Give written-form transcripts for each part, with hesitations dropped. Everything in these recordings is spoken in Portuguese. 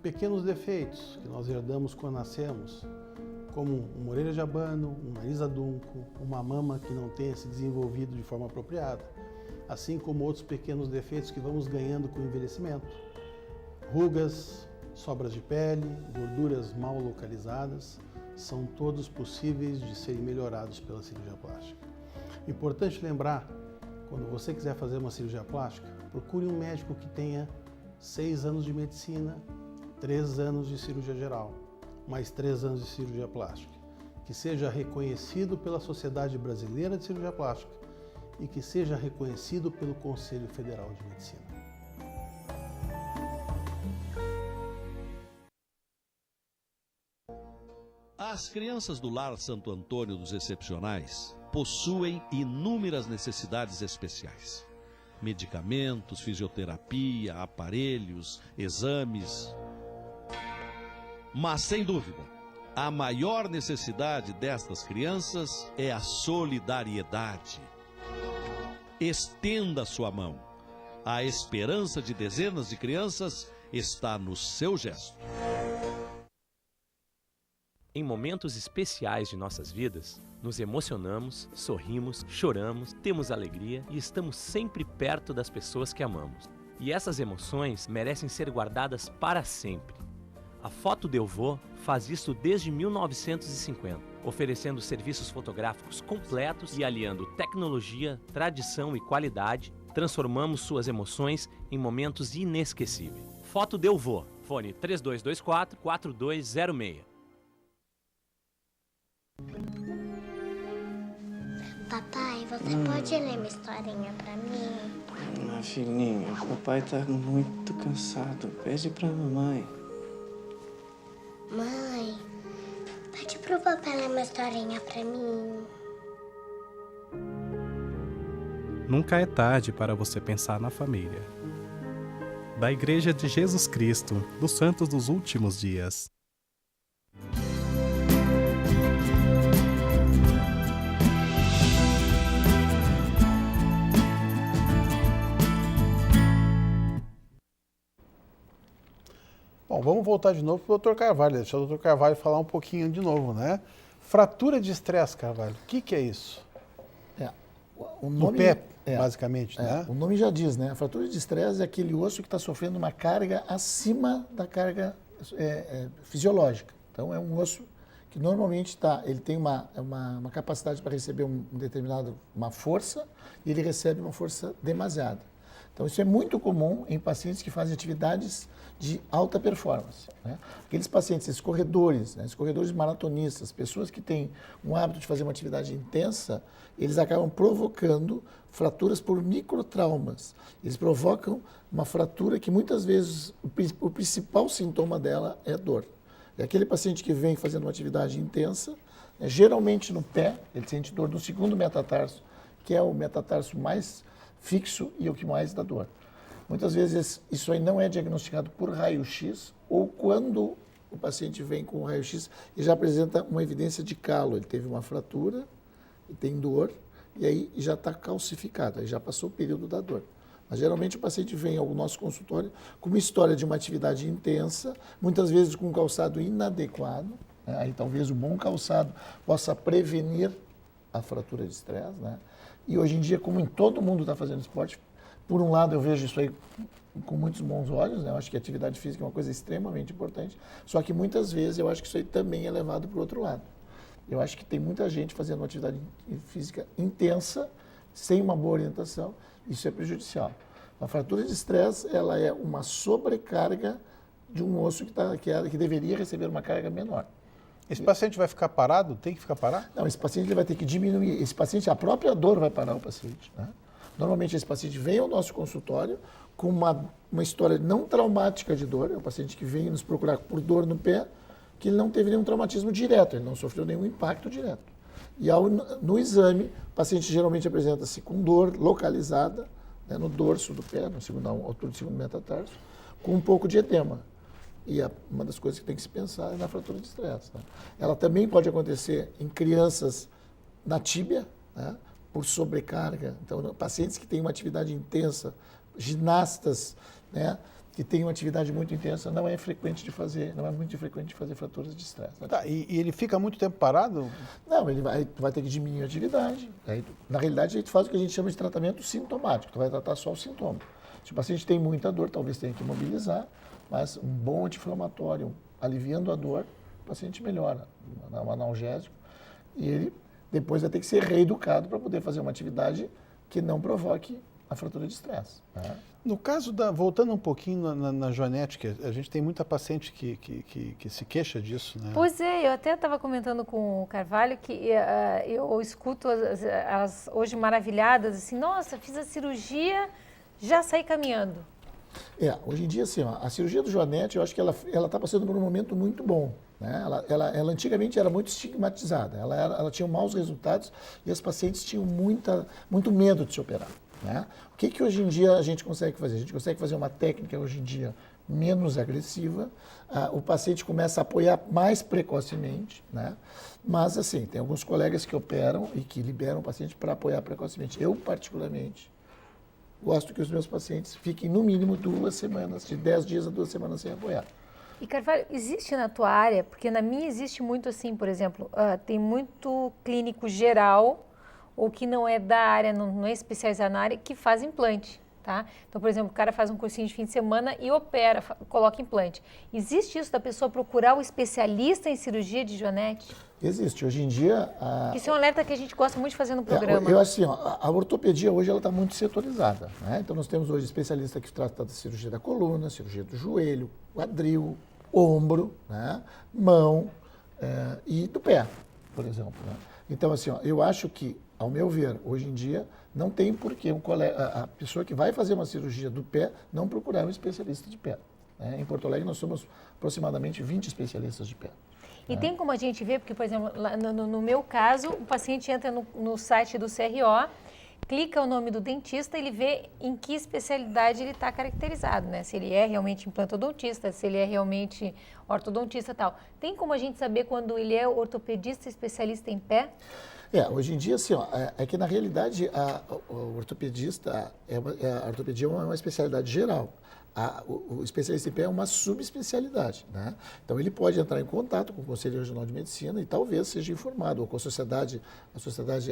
pequenos defeitos que nós herdamos quando nascemos, como uma orelha de abano, um nariz adunco, uma mama que não tenha se desenvolvido de forma apropriada, assim como outros pequenos defeitos que vamos ganhando com o envelhecimento, rugas, sobras de pele, gorduras mal localizadas, são todos possíveis de serem melhorados pela cirurgia plástica. Importante lembrar, quando você quiser fazer uma cirurgia plástica, procure um médico que tenha 6 anos de medicina, 3 anos de cirurgia geral, mais 3 anos de cirurgia plástica, que seja reconhecido pela Sociedade Brasileira de Cirurgia Plástica e que seja reconhecido pelo Conselho Federal de Medicina. As crianças do Lar Santo Antônio dos Excepcionais possuem inúmeras necessidades especiais. Medicamentos, fisioterapia, aparelhos, exames. Mas, sem dúvida, a maior necessidade destas crianças é a solidariedade. Estenda sua mão. A esperança de dezenas de crianças está no seu gesto. Em momentos especiais de nossas vidas, nos emocionamos, sorrimos, choramos, temos alegria e estamos sempre perto das pessoas que amamos. E essas emoções merecem ser guardadas para sempre. A Foto Delvaux faz isso desde 1950, oferecendo serviços fotográficos completos e aliando tecnologia, tradição e qualidade, transformamos suas emoções em momentos inesquecíveis. Foto Delvaux, fone 3224-4206. Papai, você pode ler uma historinha pra mim? Ah, filhinha, o papai tá muito cansado. Pede pra mamãe. Mãe, pede pro papai ler uma historinha pra mim. Nunca é tarde para você pensar na família. Da Igreja de Jesus Cristo, dos Santos dos Últimos Dias. Bom, vamos voltar de novo para o Dr. Carvalho, deixar o Dr. Carvalho falar um pouquinho de novo, né? Fratura de estresse, Carvalho, o que é isso? O No nome, pé, basicamente, né? O nome já diz, né? A fratura de estresse é aquele osso que está sofrendo uma carga acima da carga fisiológica. Então, é um osso que normalmente ele tem uma capacidade para receber uma força, e ele recebe uma força demasiada. Então, isso é muito comum em pacientes que fazem atividades de alta performance, né? Aqueles pacientes, esses corredores maratonistas, pessoas que têm um hábito de fazer uma atividade intensa, eles acabam provocando fraturas por microtraumas. Eles provocam uma fratura que muitas vezes o principal sintoma dela é dor. É aquele paciente que vem fazendo uma atividade intensa, geralmente no pé, ele sente dor no segundo metatarso, que é o metatarso mais fixo e o que mais dá dor. Muitas vezes isso aí não é diagnosticado por raio-x, ou quando o paciente vem com o raio-x e já apresenta uma evidência de calo, ele teve uma fratura, ele tem dor, e aí já está calcificado, aí já passou o período da dor. Mas geralmente o paciente vem ao nosso consultório com uma história de uma atividade intensa, muitas vezes com um calçado inadequado, né? Aí talvez o bom calçado possa prevenir a fratura de estresse, né? E hoje em dia, como todo mundo está fazendo esporte, por um lado eu vejo isso aí com muitos bons olhos, né? Eu acho que a atividade física é uma coisa extremamente importante, só que muitas vezes eu acho que isso aí também é levado para o outro lado. Eu acho que tem muita gente fazendo uma atividade física intensa, sem uma boa orientação, isso é prejudicial. A fratura de estresse, ela é uma sobrecarga de um osso que deveria receber uma carga menor. Esse paciente vai ficar parado? Tem que ficar parado? Não, esse paciente ele vai ter que diminuir. Esse paciente, a própria dor vai parar o paciente, né? Normalmente esse paciente vem ao nosso consultório com uma história não traumática de dor, é um paciente que vem nos procurar por dor no pé, que ele não teve nenhum traumatismo direto, ele não sofreu nenhum impacto direto. E no exame, o paciente geralmente apresenta-se com dor localizada, né, no dorso do pé, na altura do segundo metatarso, com um pouco de edema. E uma das coisas que tem que se pensar é na fratura de estresse, né? Ela também pode acontecer em crianças na tíbia, né, por sobrecarga. Então, pacientes que têm uma atividade intensa, ginastas, né, que têm uma atividade muito intensa, não é muito frequente de fazer fraturas de estresse. Tá, e ele fica muito tempo parado? Não, ele vai ter que diminuir a atividade. Aí, na realidade, a gente faz o que a gente chama de tratamento sintomático, tu vai tratar só o sintoma. Se o paciente tem muita dor, talvez tenha que imobilizar, mas um bom anti-inflamatório, aliviando a dor, o paciente melhora, um analgésico, e ele depois vai ter que ser reeducado para poder fazer uma atividade que não provoque a fratura de estresse. Né? No caso voltando um pouquinho na Joanete, que a gente tem muita paciente que se queixa disso, né? Pois é, eu até estava comentando com o Carvalho que eu escuto elas hoje maravilhadas, assim, nossa, fiz a cirurgia, já saí caminhando. Hoje em dia, assim, ó, a cirurgia do Joanete, eu acho que ela está passando por um momento muito bom. Né? Ela antigamente era muito estigmatizada, ela tinha maus resultados e as pacientes tinham muito medo de se operar. Né? O que hoje em dia a gente consegue fazer? A gente consegue fazer uma técnica hoje em dia menos agressiva, o paciente começa a apoiar mais precocemente, né? Mas assim, tem alguns colegas que operam e que liberam o paciente para apoiar precocemente. Eu, particularmente, gosto que os meus pacientes fiquem no mínimo 2 semanas, de 10 dias a 2 semanas sem apoiar. E Carvalho, existe na tua área, porque na minha existe muito assim, por exemplo, tem muito clínico geral, ou que não é da área, não é especializado na área, que faz implante, tá? Então, por exemplo, o cara faz um cursinho de fim de semana e opera, coloca implante. Existe isso da pessoa procurar o especialista em cirurgia de Joanete? Existe. Hoje em dia... Isso é um alerta que a gente gosta muito de fazer no programa. Eu acho assim, a ortopedia hoje está muito setorizada. Né? Então, nós temos hoje especialista que trata da cirurgia da coluna, cirurgia do joelho, quadril, ombro, né? Mão e do pé, por exemplo. Né? Então, assim, eu acho que, ao meu ver, hoje em dia, não tem por que a pessoa que vai fazer uma cirurgia do pé não procurar um especialista de pé. Né? Em Porto Alegre, nós somos aproximadamente 20 especialistas de pé. E tem como a gente ver, porque, por exemplo, lá no meu caso, o paciente entra no site do CRO, clica o nome do dentista, ele vê em que especialidade ele está caracterizado, né? Se ele é realmente implantodontista, se ele é realmente ortodontista e tal. Tem como a gente saber quando ele é ortopedista especialista em pé? Hoje em dia, assim, é que na realidade a ortopedia é uma especialidade geral. O especialista em pé é uma subespecialidade, né? Então ele pode entrar em contato com o Conselho Regional de Medicina e talvez seja informado, ou com a sociedade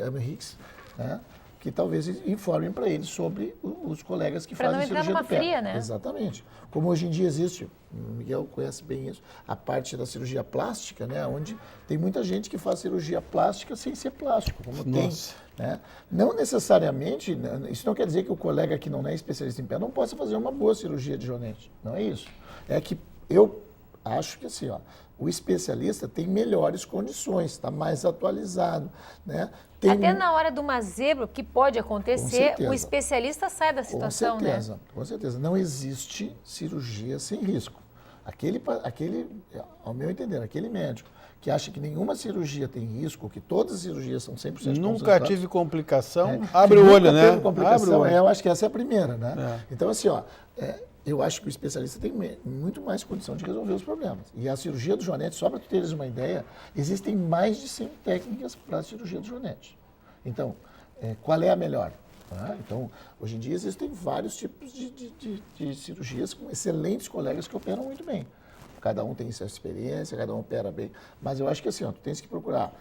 AMRIX, né? Que talvez informem para ele sobre os colegas que fazem cirurgia do pé. Fria, né? Exatamente. Como hoje em dia existe, o Miguel conhece bem isso, a parte da cirurgia plástica, né? Onde tem muita gente que faz cirurgia plástica sem ser plástico, como tem. Né? Não necessariamente, isso não quer dizer que o colega que não é especialista em pé não possa fazer uma boa cirurgia de Joanete. Não é isso. É que eu acho que assim, o especialista tem melhores condições, está mais atualizado. Né? Até na hora de uma zebra, que pode acontecer, o especialista sai da situação, né? Com certeza. Não existe cirurgia sem risco. Aquele, ao meu entender, aquele médico que acha que nenhuma cirurgia tem risco, que todas as cirurgias são 100% nunca tive complicação, abre o olho, né? Abre o olho. Eu acho que essa é a primeira, né? Então, assim, eu acho que o especialista tem muito mais condição de resolver os problemas. E a cirurgia do Joanete, só para tu teres uma ideia, existem mais de 100 técnicas para a cirurgia do Joanete. Então, qual é a melhor? Então, hoje em dia existem vários tipos de cirurgias com excelentes colegas que operam muito bem. Cada um tem sua experiência, cada um opera bem. Mas eu acho que assim, tu tens que procurar,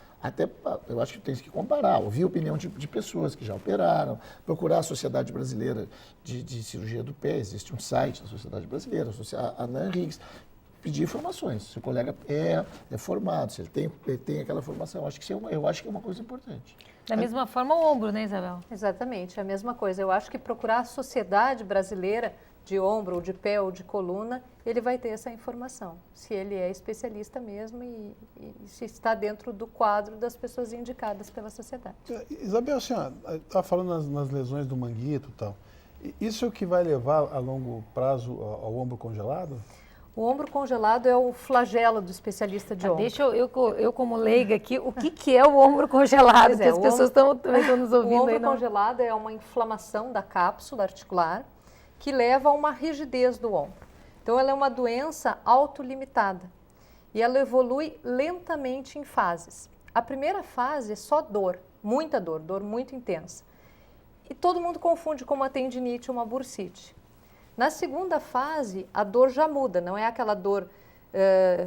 eu acho que tu tens que comparar, ouvir a opinião de pessoas que já operaram, procurar a Sociedade Brasileira de Cirurgia do Pé, existe um site da Sociedade Brasileira, a ANANRIGS, pedir informações, se o colega é formado, se ele tem aquela formação. Eu acho que é uma coisa importante. Da mesma forma o ombro, né, Isabel? Exatamente, é a mesma coisa. Eu acho que procurar a Sociedade Brasileira de ombro, ou de pé, ou de coluna, ele vai ter essa informação, se ele é especialista mesmo e se está dentro do quadro das pessoas indicadas pela sociedade. Isabel, a senhora estava falando nas lesões do manguito e tal. Isso é o que vai levar a longo prazo ao ombro congelado? O ombro congelado é o flagelo do especialista de ombro. Deixa eu como leiga aqui, o que é o ombro congelado? Porque as pessoas estão nos ouvindo. O ombro congelado é uma inflamação da cápsula articular que leva a uma rigidez do ombro. Então, ela é uma doença autolimitada e ela evolui lentamente em fases. A primeira fase é só dor muito intensa. E todo mundo confunde com uma tendinite ou uma bursite. Na segunda fase, a dor já muda, não é aquela dor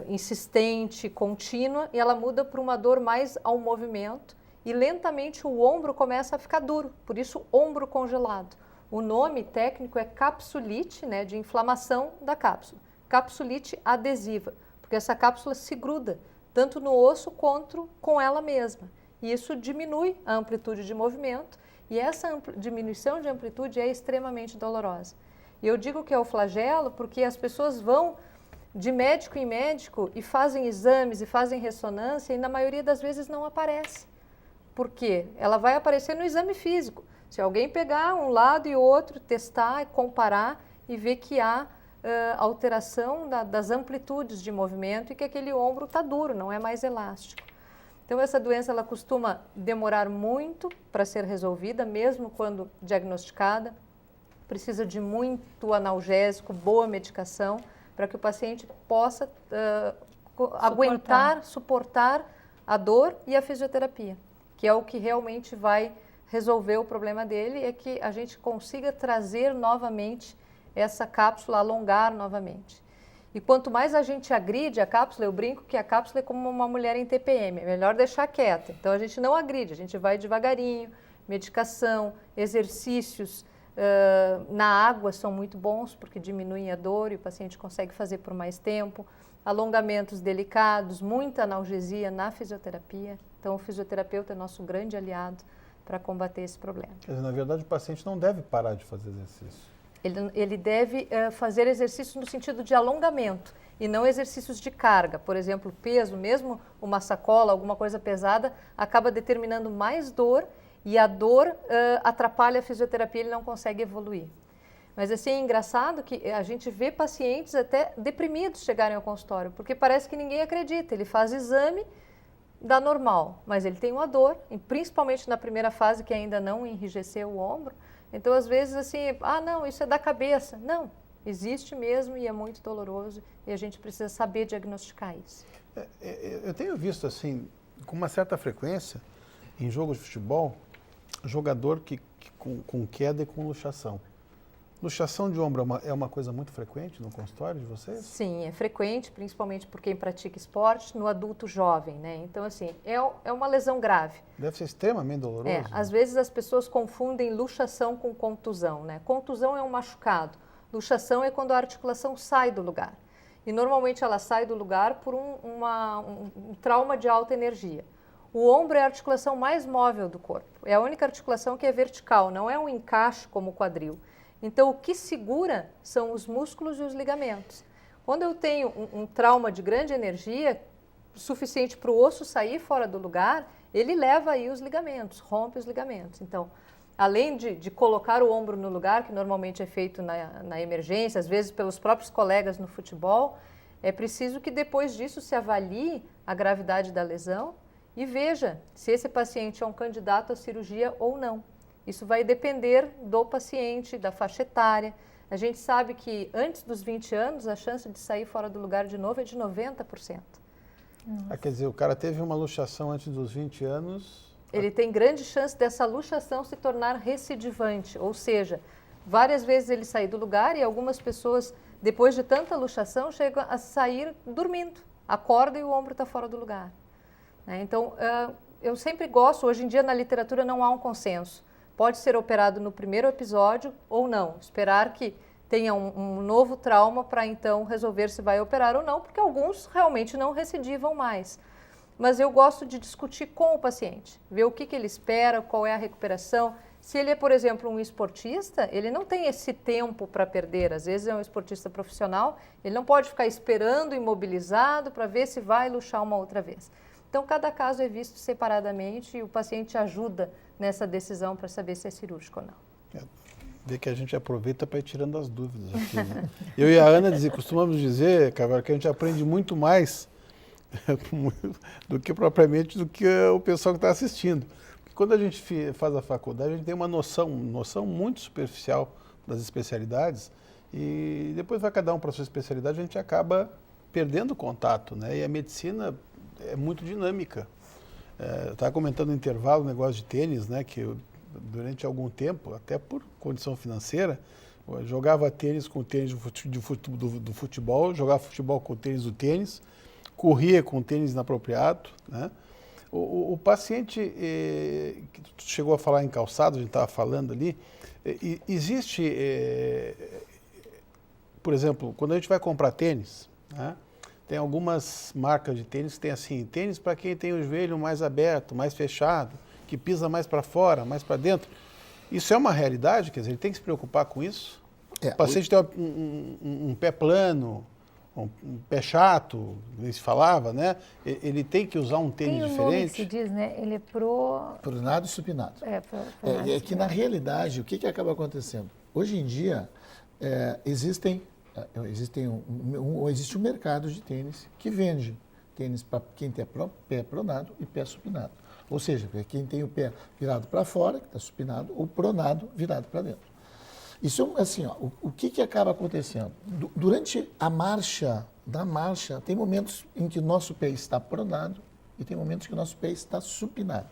insistente, contínua, e ela muda para uma dor mais ao movimento e lentamente o ombro começa a ficar duro, por isso ombro congelado. O nome técnico é capsulite, né, de inflamação da cápsula, capsulite adesiva, porque essa cápsula se gruda tanto no osso quanto com ela mesma. E isso diminui a amplitude de movimento e essa diminuição de amplitude é extremamente dolorosa. E eu digo que é o flagelo porque as pessoas vão de médico em médico e fazem exames e fazem ressonância e na maioria das vezes não aparece. Por quê? Ela vai aparecer no exame físico. Se alguém pegar um lado e outro, testar, comparar e ver que há alteração das amplitudes de movimento e que aquele ombro está duro, não é mais elástico. Então essa doença ela costuma demorar muito para ser resolvida, mesmo quando diagnosticada. Precisa de muito analgésico, boa medicação, para que o paciente possa aguentar, suportar a dor e a fisioterapia, que é o que realmente vai resolver o problema dele, é que a gente consiga trazer novamente essa cápsula, alongar novamente. E quanto mais a gente agride a cápsula, eu brinco que a cápsula é como uma mulher em TPM, é melhor deixar quieta. Então a gente não agride, a gente vai devagarinho, medicação, exercícios, na água são muito bons porque diminuem a dor e o paciente consegue fazer por mais tempo. Alongamentos delicados, muita analgesia na fisioterapia. Então o fisioterapeuta é nosso grande aliado para combater esse problema. Quer dizer, na verdade, o paciente não deve parar de fazer exercício. Ele deve fazer exercícios no sentido de alongamento e não exercícios de carga. Por exemplo, peso, mesmo uma sacola, alguma coisa pesada, acaba determinando mais dor e a dor atrapalha a fisioterapia, ele não consegue evoluir. Mas assim, é engraçado que a gente vê pacientes até deprimidos chegarem ao consultório, porque parece que ninguém acredita. Ele faz exame, dá normal, mas ele tem uma dor, e principalmente na primeira fase que ainda não enrijeceu o ombro. Então, às vezes, assim, não, isso é da cabeça. Não, existe mesmo e é muito doloroso e a gente precisa saber diagnosticar isso. Eu tenho visto, assim, com uma certa frequência, em jogos de futebol, jogador com queda e com luxação. Luxação de ombro é uma coisa muito frequente no consultório de vocês? Sim, é frequente, principalmente por quem pratica esporte, no adulto jovem, né? Então, assim, é uma lesão grave. Deve ser extremamente doloroso. Às vezes as pessoas confundem luxação com contusão, né? Contusão é um machucado, luxação é quando a articulação sai do lugar. E normalmente ela sai do lugar por um trauma de alta energia. O ombro é a articulação mais móvel do corpo, é a única articulação que é vertical, não é um encaixe como o quadril. Então, o que segura são os músculos e os ligamentos. Quando eu tenho um trauma de grande energia, suficiente para o osso sair fora do lugar, ele leva aí os ligamentos, rompe os ligamentos. Então, além de colocar o ombro no lugar, que normalmente é feito na emergência, às vezes pelos próprios colegas no futebol, é preciso que depois disso se avalie a gravidade da lesão e veja se esse paciente é um candidato à cirurgia ou não. Isso vai depender do paciente, da faixa etária. A gente sabe que antes dos 20 anos, a chance de sair fora do lugar de novo é de 90%. Quer dizer, o cara teve uma luxação antes dos 20 anos... Ele tem grande chance dessa luxação se tornar recidivante, ou seja, várias vezes ele sair do lugar e algumas pessoas, depois de tanta luxação, chegam a sair dormindo. Acorda e o ombro está fora do lugar. Então, eu sempre gosto, hoje em dia na literatura não há um consenso. Pode ser operado no primeiro episódio ou não. Esperar que tenha um novo trauma para então resolver se vai operar ou não, porque alguns realmente não recidivam mais. Mas eu gosto de discutir com o paciente, ver o que ele espera, qual é a recuperação. Se ele é, por exemplo, um esportista, ele não tem esse tempo para perder. Às vezes é um esportista profissional, ele não pode ficar esperando, imobilizado, para ver se vai luxar uma outra vez. Então, cada caso é visto separadamente e o paciente ajuda nessa decisão para saber se é cirúrgico ou não. Vê que a gente aproveita para ir tirando as dúvidas aqui, né? Eu e a Ana costumamos dizer, Carvalho, que a gente aprende muito mais do que propriamente do que o pessoal que está assistindo. Porque quando a gente faz a faculdade, a gente tem uma noção muito superficial das especialidades e depois vai cada um para a sua especialidade, a gente acaba perdendo contato, né? E a medicina é muito dinâmica. Eu estava comentando no intervalo o negócio de tênis, né, que eu, durante algum tempo, até por condição financeira, Eu jogava tênis com tênis do futebol, jogava futebol com tênis do tênis, corria com tênis inapropriado, né? O paciente, que tu chegou a falar em calçado, a gente estava falando ali, existe, por exemplo, quando a gente vai comprar tênis, né? Tem algumas marcas de tênis que tem assim, tênis para quem tem o joelho mais aberto, mais fechado, que pisa mais para fora, mais para dentro. Isso é uma realidade? Quer dizer, ele tem que se preocupar com isso? O paciente tem um pé plano, um pé chato, nem se falava, né? Ele tem que usar um tênis Tem diferente? Que se diz, né? Ele é Pronado e supinado. É que na realidade, o que acaba acontecendo? Hoje em dia, existe um mercado de tênis que vende tênis para quem tem pé pronado e pé supinado. Ou seja, para quem tem o pé virado para fora, que está supinado, ou pronado virado para dentro. Isso, assim, ó, o que acaba acontecendo? Durante a marcha, tem momentos em que o nosso pé está pronado e tem momentos que o nosso pé está supinado.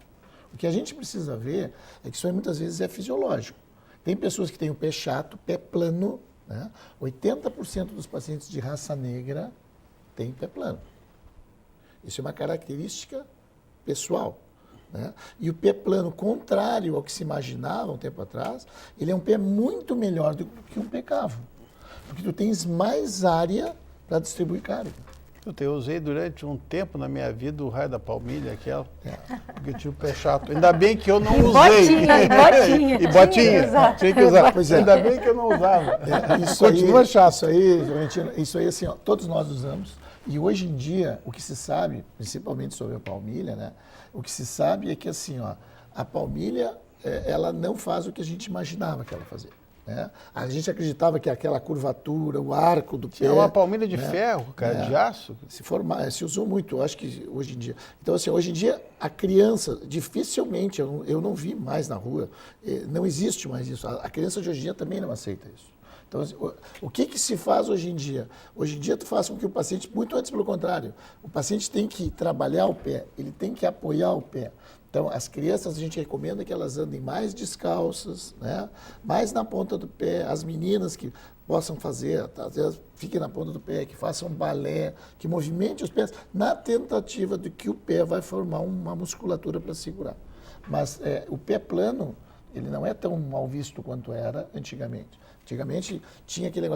O que a gente precisa ver é que isso aí muitas vezes é fisiológico. Tem pessoas que têm o pé chato, pé plano, né? 80% dos pacientes de raça negra têm pé plano. Isso é uma característica pessoal, né? E o pé plano, contrário ao que se imaginava um tempo atrás, ele é um pé muito melhor do que um pé cavo, porque tu tens mais área para distribuir carga. Eu usei durante um tempo na minha vida o raio da palmilha, aquela, porque eu tinha o pé chato. Ainda bem que eu não usei. Botinha. E botinha. Tinha que usar. Pois é. Ainda bem que eu não usava. Continua chato. Isso aí, assim, ó, todos nós usamos. E hoje em dia, o que se sabe, principalmente sobre a palmilha, né? O que se sabe é que, assim, ó, a palmilha, ela não faz o que a gente imaginava que ela fazia. Né? A gente acreditava que aquela curvatura, o arco do pé... É uma palmilha de ferro, cara, de aço. Se usou muito, eu acho que hoje em dia. Então, assim, hoje em dia, a criança, dificilmente, eu não vi mais na rua, não existe mais isso. A criança de hoje em dia também não aceita isso. Então, assim, o que se faz hoje em dia? Hoje em dia, tu faz com que o paciente, muito antes pelo contrário, o paciente tem que trabalhar o pé, ele tem que apoiar o pé. Então, as crianças, a gente recomenda que elas andem mais descalças, né? Mais na ponta do pé. As meninas que possam fazer, às vezes fiquem na ponta do pé, que façam balé, que movimentem os pés, na tentativa de que o pé vai formar uma musculatura para segurar. Mas o pé plano, ele não é tão mal visto quanto era antigamente. Antigamente tinha aquele negócio